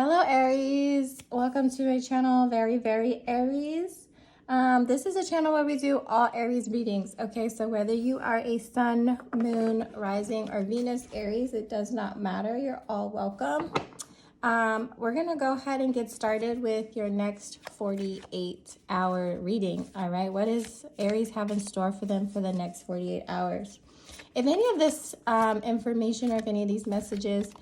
Hello Aries, welcome to my channel, very Aries. This is a channel where we do all Aries readings, okay? So whether you are a sun, moon, rising, or Venus Aries, it does not matter, you're all welcome. We're gonna go ahead and get started with your next 48-hour reading, all right? What does Aries have in store for them for the next 48 hours? If any of this information or if any of these messages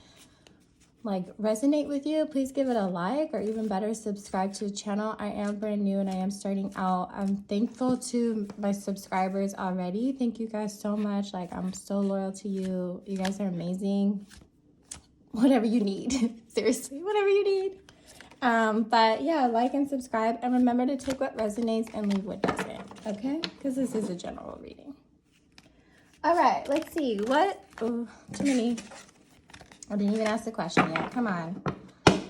resonate with you, please give it a like, or even better, subscribe to the channel. I am brand new and I am starting out. I'm thankful to my subscribers already. Thank you guys so much. I'm so loyal to you. You guys are amazing. Whatever you need. Seriously, whatever you need. But yeah, like and subscribe, and remember to take what resonates and leave what doesn't, okay? Because this is a general reading. All right, let's see. Too many. I didn't even ask the question yet. Come on.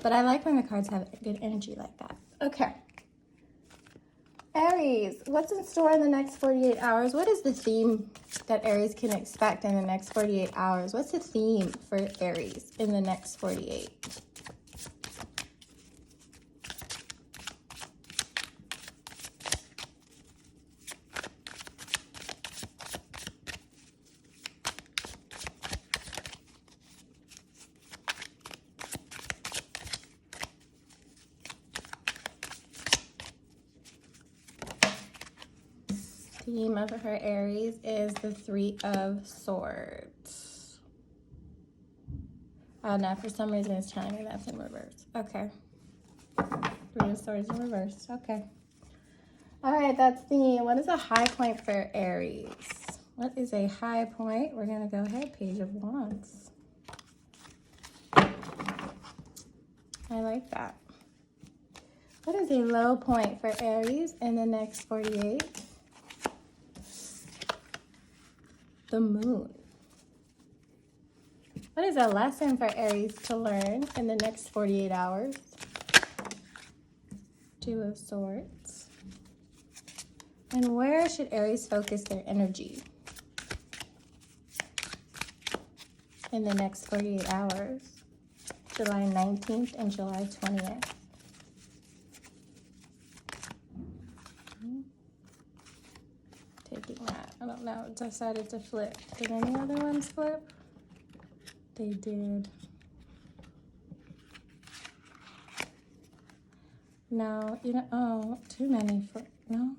But I like when the cards have good energy like that. Okay. Aries, what's in store in the next 48 hours? What is the theme that Aries can expect in the next 48 hours? What's the theme for Aries in the next 48? Theme of her Aries is the Three of Swords. Oh no, for some reason it's telling me that's in reverse. Okay. Three of Swords in reverse. Okay. All right, that's theme. What is a high point for Aries? What is a high point? We're going to go ahead. Page of Wands. I like that. What is a low point for Aries in the next 48? The Moon. What is a lesson for Aries to learn in the next 48 hours? Two of Swords. And where should Aries focus their energy in the next 48 hours? July 19th and July 20th. Taking that. I don't know. It decided to flip. Did any other ones flip? They did. No, oh, too many for, no.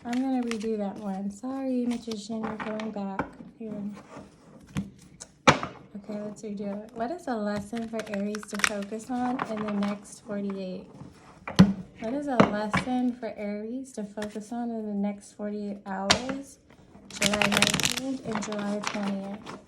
I'm going to redo that one. Sorry, Magician, you're going back. Here. Okay, let's redo it. What is a lesson for Aries to focus on in the next 48? What is a lesson for Aries to focus on in the next 48 hours? July 19th and July 20th.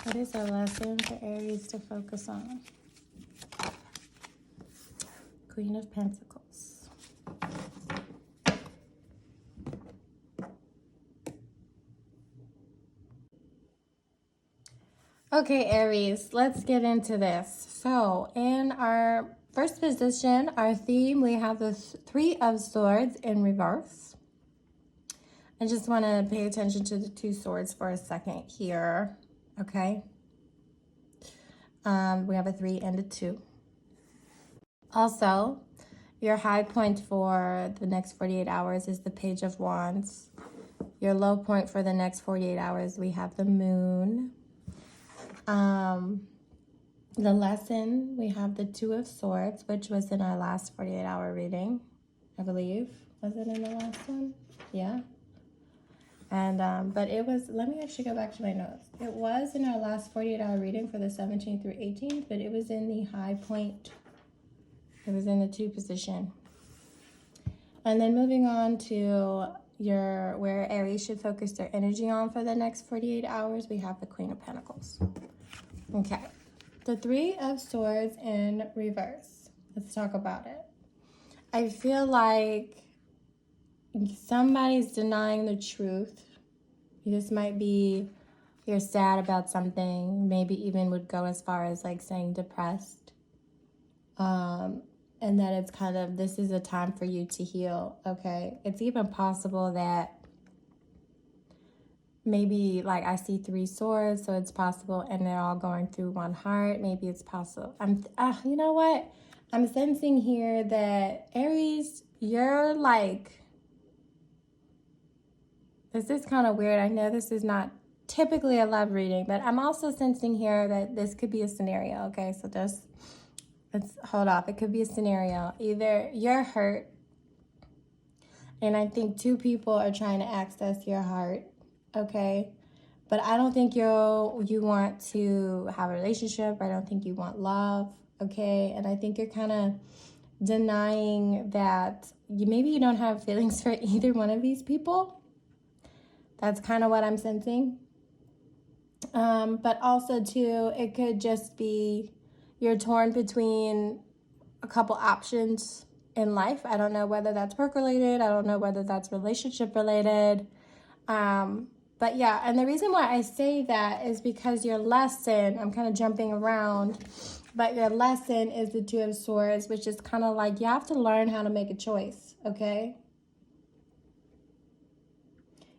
What is a lesson for Aries to focus on? Queen of Pentacles. Okay, Aries, let's get into this. So in our first position, our theme, we have the Three of Swords in reverse. I just want to pay attention to the two swords for a second here. Okay. We have a 3 and a 2. Also, your high point for the next 48 hours is the Page of Wands. Your low point for the next 48 hours, we have the Moon. The lesson, we have the Two of Swords, which was in our last 48-hour reading, I believe. Was it in the last one? Yeah. And, but it was, let me actually go back to my notes. It was in our last 48-hour reading for the 17th through 18th, but it was in the high point. It was in the 2 position. And then moving on to where Aries should focus their energy on for the next 48 hours, we have the Queen of Pentacles. Okay. The Three of Swords in reverse. Let's talk about it. I feel like somebody's denying the truth. This might be you're sad about something, maybe even would go as far as saying depressed. and that it's kind of, this is a time for you to heal, okay? It's even possible that maybe, like, I see 3 swords, so it's possible, and they're all going through one heart. Maybe it's possible. You know what? I'm sensing here that Aries, you're like, this is kind of weird. I know this is not typically a love reading, but I'm also sensing here that this could be a scenario, okay? So just, let's hold off. It could be a scenario. Either you're hurt, and I think 2 people are trying to access your heart, okay? But I don't think you want to have a relationship. I don't think you want love, okay? And I think you're kind of denying that maybe you don't have feelings for either one of these people. That's kind of what I'm sensing. But also, too, it could just be you're torn between a couple options in life. I don't know whether that's work related. I don't know whether that's relationship related. But yeah, and the reason why I say that is because your lesson, I'm kind of jumping around, but your lesson is the 2 of Swords, which is kind of like you have to learn how to make a choice, okay?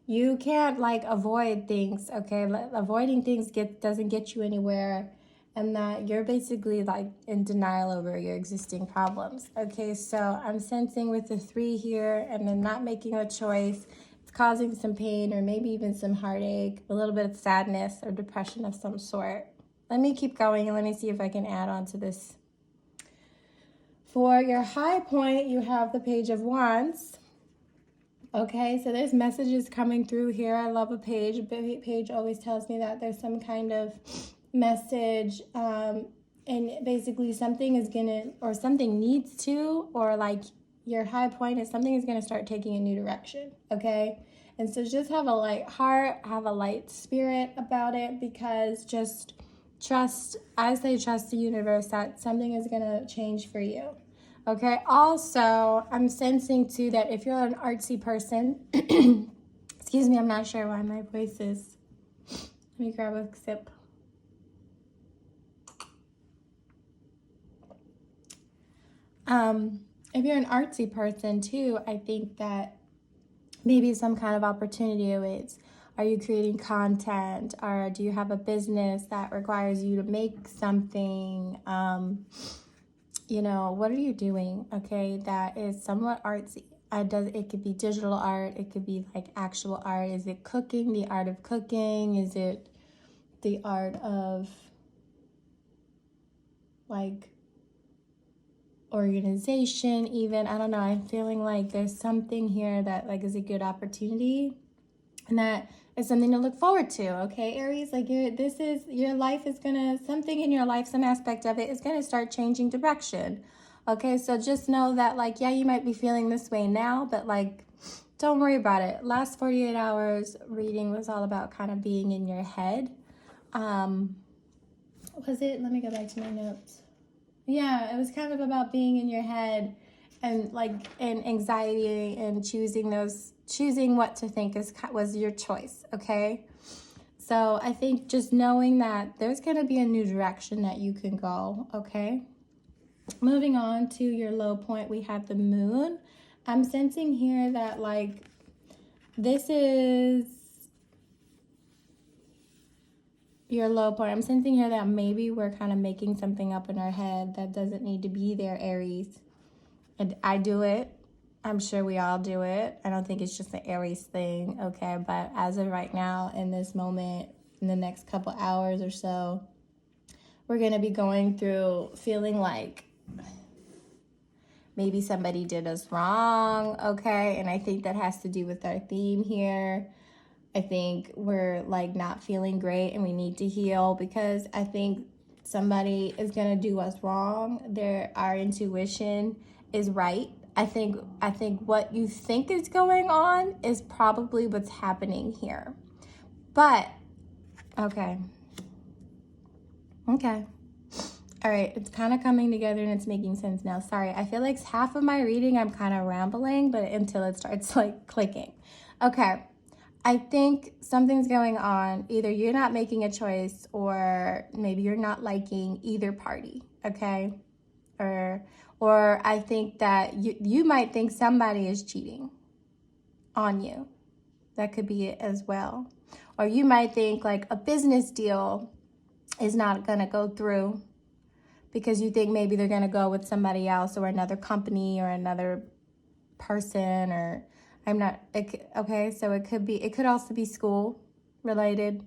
You can't like avoid things, okay? Avoiding things doesn't get you anywhere, and that you're basically like in denial over your existing problems, okay? So I'm sensing with the 3 here, and then not making a choice, it's causing some pain or maybe even some heartache, a little bit of sadness or depression of some sort. Let me keep going and let me see if I can add on to this. For your high point, you have the Page of Wands. Okay, so there's messages coming through here. I love a page. A page always tells me that there's some kind of message, and basically something is gonna, or something needs to, or like your high point is something is gonna start taking a new direction, okay? And so just have a light heart, have a light spirit about it, because just trust, I say trust the universe that something is gonna change for you. Okay, also, I'm sensing too that if you're an artsy person, excuse me, I'm not sure why my voice is, let me grab a sip. If you're an artsy person too, I think that maybe some kind of opportunity awaits. Are you creating content, or do you have a business that requires you to make something? You know, what are you doing, okay, that is somewhat artsy? It could be digital art, it could be like actual art. Is it cooking, the art of cooking? Is it the art of like organization even? I don't know. I'm feeling like there's something here that like is a good opportunity, and that is something to look forward to, okay, Aries? Like your life is gonna, something in your life, some aspect of it is gonna start changing direction, okay? So just know that, like, yeah, you might be feeling this way now, but like, don't worry about it. Last 48 hours reading was all about kind of being in your head. Was it? Let me go back to my notes. Yeah, it was kind of about being in your head, and like, and anxiety, and choosing what to think was your choice, okay? So I think just knowing that there's going to be a new direction that you can go, okay? Moving on to your low point, we have the Moon. I'm sensing here that like this is your low point. I'm sensing here that maybe we're kind of making something up in our head that doesn't need to be there, Aries. And I do it. I'm sure we all do it. I don't think it's just an Aries thing, okay? But as of right now, in this moment, in the next couple hours or so, we're going to be going through feeling like maybe somebody did us wrong, okay? And I think that has to do with our theme here. I think we're like not feeling great and we need to heal, because I think somebody is going to do us wrong. Our intuition is right. I think what you think is going on is probably what's happening here. But, okay. All right, it's kind of coming together and it's making sense now. Sorry, I feel like half of my reading I'm kind of rambling, but until it starts like clicking. Okay, I think something's going on. Either you're not making a choice, or maybe you're not liking either party, okay? or I think that you might think somebody is cheating on you. That could be it as well. Or you might think like a business deal is not going to go through because you think maybe they're going to go with somebody else or another company or another person, or I'm not, okay, so it could also be school related.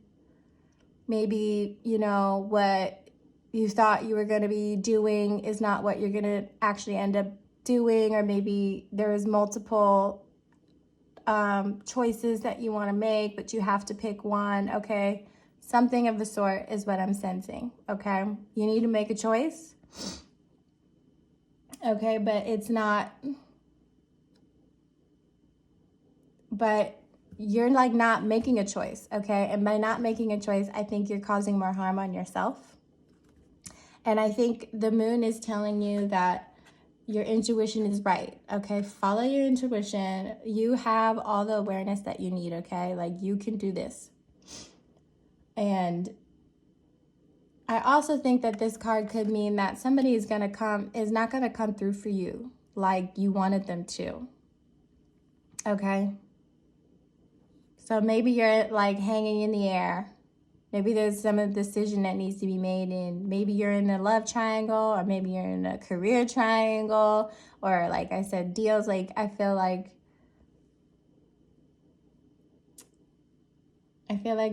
Maybe, you know, what you thought you were going to be doing is not what you're going to actually end up doing, or maybe there is multiple choices that you want to make, but you have to pick one, okay? Something of the sort is what I'm sensing, okay? You need to make a choice, okay? But you're like not making a choice, okay? And by not making a choice, I think you're causing more harm on yourself. And I think the moon is telling you that your intuition is right, okay? Follow your intuition. You have all the awareness that you need, okay? Like, you can do this. And I also think that this card could mean that somebody is not going to come through for you like you wanted them to, okay? So maybe you're like hanging in the air. Maybe there's some decision that needs to be made, and maybe you're in a love triangle, or maybe you're in a career triangle, or like I said, deals. Like I feel like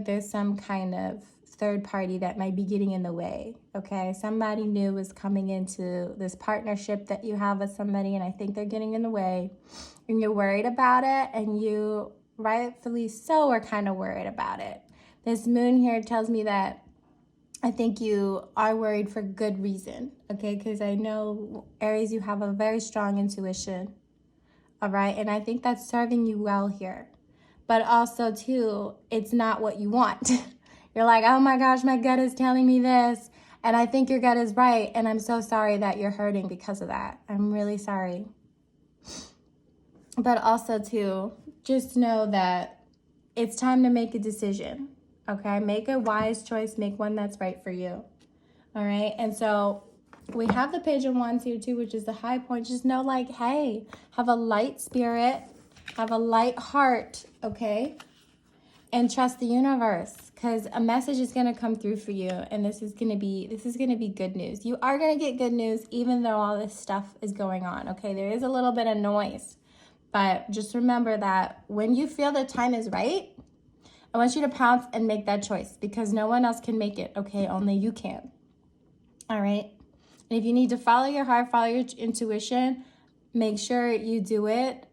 there's some kind of third party that might be getting in the way, okay? Somebody new is coming into this partnership that you have with somebody, and I think they're getting in the way, and you're worried about it, and you rightfully so are kind of worried about it. This moon here tells me that I think you are worried for good reason, okay? Because I know, Aries, you have a very strong intuition, all right? And I think that's serving you well here. But also, too, it's not what you want. You're like, oh my gosh, my gut is telling me this. And I think your gut is right. And I'm so sorry that you're hurting because of that. I'm really sorry. But also, too, just know that it's time to make a decision. Okay, make a wise choice, make one that's right for you. All right, and so we have the Page of Wands here too, which is the high point. Just know, like, hey, have a light spirit, have a light heart, okay? And trust the universe, because a message is going to come through for you, and this is going to be good news. You are going to get good news even though all this stuff is going on, okay? There is a little bit of noise, but just remember that when you feel the time is right, I want you to pounce and make that choice, because no one else can make it, okay? Only you can. All right? And if you need to follow your heart, follow your intuition, make sure you do it,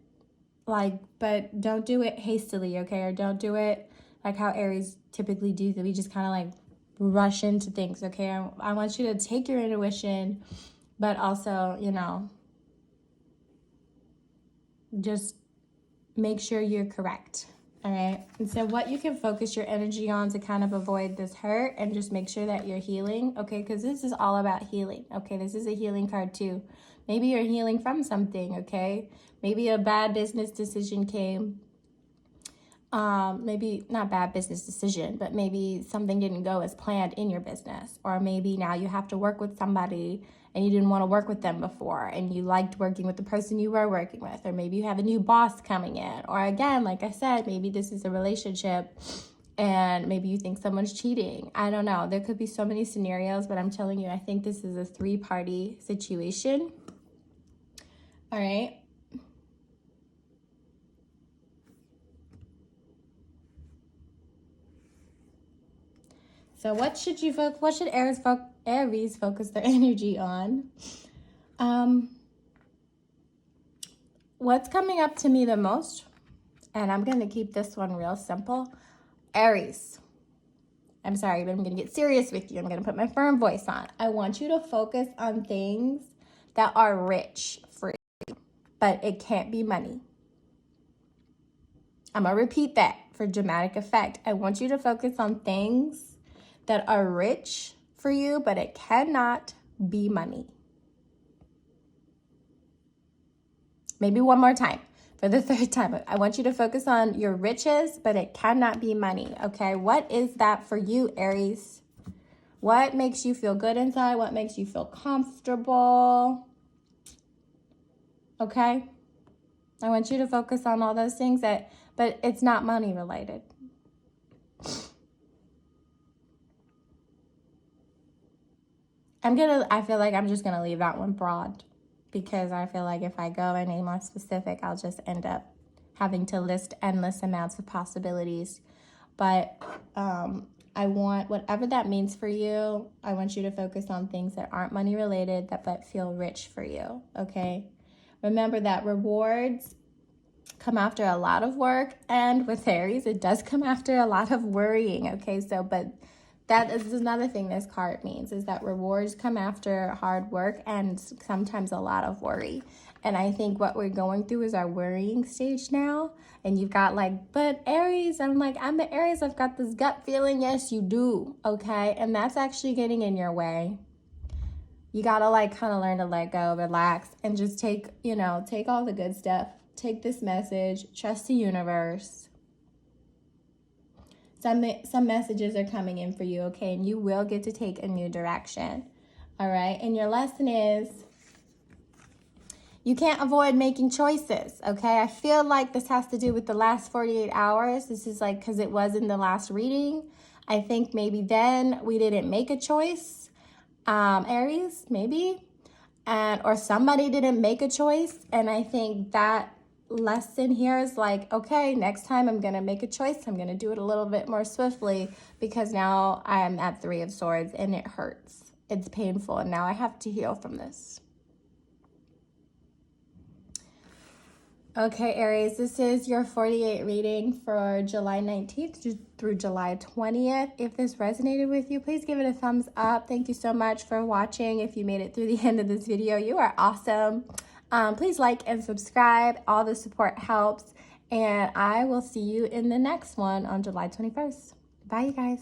but don't do it hastily, okay? Or don't do it like how Aries typically do, that we just kind of like rush into things, okay? I want you to take your intuition, but also, you know, just make sure you're correct. All right, and so what you can focus your energy on to kind of avoid this hurt and just make sure that you're healing, okay? Because this is all about healing, okay? This is a healing card too. Maybe you're healing from something, okay? Maybe a bad business decision came. Maybe not bad business decision, but maybe something didn't go as planned in your business. Or maybe now you have to work with somebody and you didn't want to work with them before, and you liked working with the person you were working with. Or maybe you have a new boss coming in. Or again, like I said, maybe this is a relationship and maybe you think someone's cheating. I don't know. There could be so many scenarios, but I'm telling you, I think this is a three-party situation. All right. So what should Aries focus their energy on? What's coming up to me the most, and I'm going to keep this one real simple, Aries. I'm sorry, but I'm going to get serious with you. I'm going to put my firm voice on. I want you to focus on things that are rich for you, but it can't be money. I'm going to repeat that for dramatic effect. I want you to focus on things that are rich for you, but it cannot be money. Maybe one more time for the third time. I want you to focus on your riches, but it cannot be money, okay? What is that for you, Aries? What makes you feel good inside? What makes you feel comfortable? Okay? I want you to focus on all those things but it's not money related. I feel like I'm just gonna leave that one broad, because I feel like if I go any more specific, I'll just end up having to list endless amounts of possibilities. But I want, whatever that means for you, I want you to focus on things that aren't money related, but feel rich for you, okay? Remember that rewards come after a lot of work, and with Aries, it does come after a lot of worrying, okay? But that is another thing this card means, is that rewards come after hard work and sometimes a lot of worry. And I think what we're going through is our worrying stage now. And you've got like, but Aries, I'm the Aries, I've got this gut feeling. Yes, you do, okay? And that's actually getting in your way. You gotta like kind of learn to let go, relax, and just take all the good stuff. Take this message, trust the universe. Some messages are coming in for you, okay? And you will get to take a new direction, all right? And your lesson is, you can't avoid making choices, okay? I feel like this has to do with the last 48 hours. This is like, because it was in the last reading. I think maybe then we didn't make a choice, Aries, maybe. Or somebody didn't make a choice. And I think that lesson here is like, okay, next time I'm going to make a choice. I'm going to do it a little bit more swiftly, because now I'm at 3 of Swords and it hurts. It's painful. And now I have to heal from this. Okay, Aries, this is your 48 reading for July 19th through July 20th. If this resonated with you, please give it a thumbs up. Thank you so much for watching. If you made it through the end of this video, you are awesome. Please like and subscribe. All the support helps. And I will see you in the next one on July 21st. Bye, you guys.